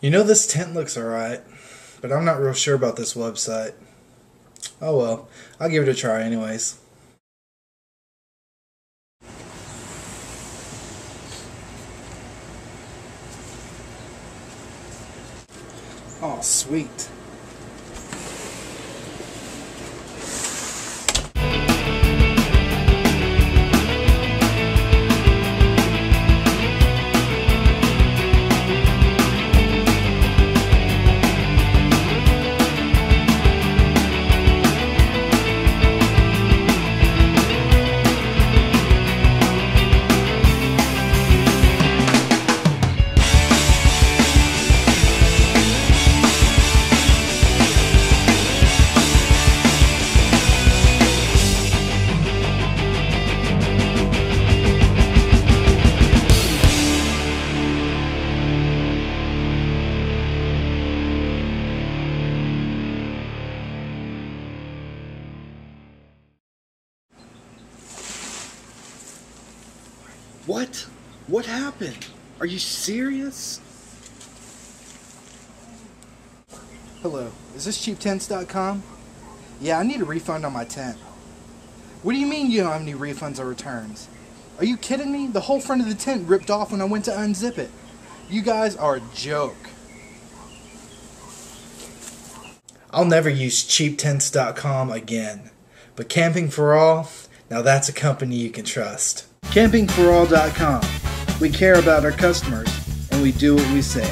You know, this tent looks alright, but I'm not real sure about this website. Oh well, I'll give it a try anyways. Oh, sweet. What? What happened? Are you serious? Hello, is this cheaptents.com? Yeah, I need a refund on my tent. What do you mean you don't have any refunds or returns? Are you kidding me? The whole front of the tent ripped off when I went to unzip it. You guys are a joke. I'll never use cheaptents.com again. But Camping for All, now that's a company you can trust. Campingforall.com. We care about our customers, and we do what we say.